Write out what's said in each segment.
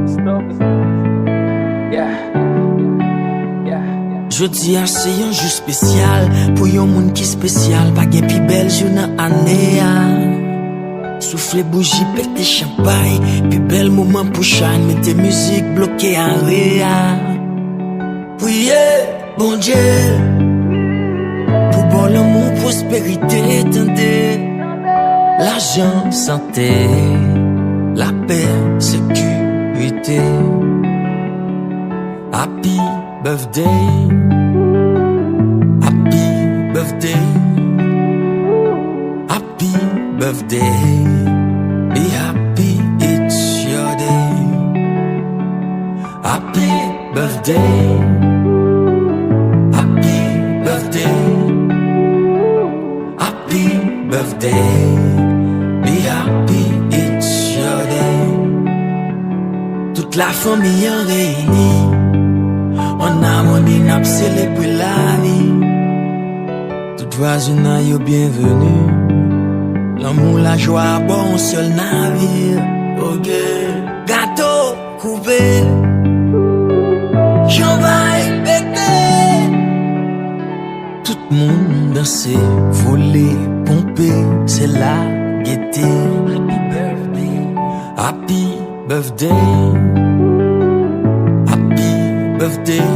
stop it. Jodi a c'est un jour spécial pour yon moun qui spécial, pas gen pi belle jour nan année a. Souffle bougie, pète champagne, pi bel moment pour shine, mettez musique bloquée en réa. Priez, bon Dieu, pour bon l'amour, prospérité, tendez, l'argent, santé, la paix, sécurité. Happy birthday, happy birthday, happy birthday, be happy, it's your day. Happy birthday, happy birthday, happy birthday, be happy, it's your day. Toute la famille en réunie, on a money n'a célébrer la vie. Tout voisin yo bienvenue. L'amour, la joie, bon seul navire. Ok. Gâteau coupé, champagne pété. Tout le monde danser, voler, pomper, c'est la gaieté. Happy birthday, happy birthday,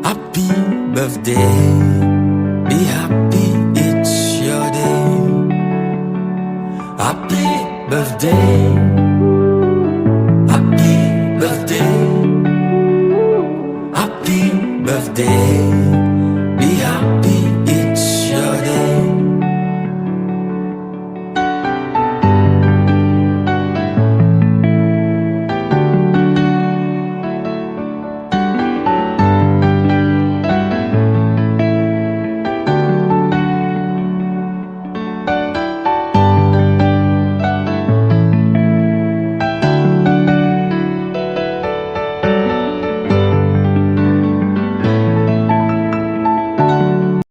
happy birthday, be happy, it's your day. Happy birthday.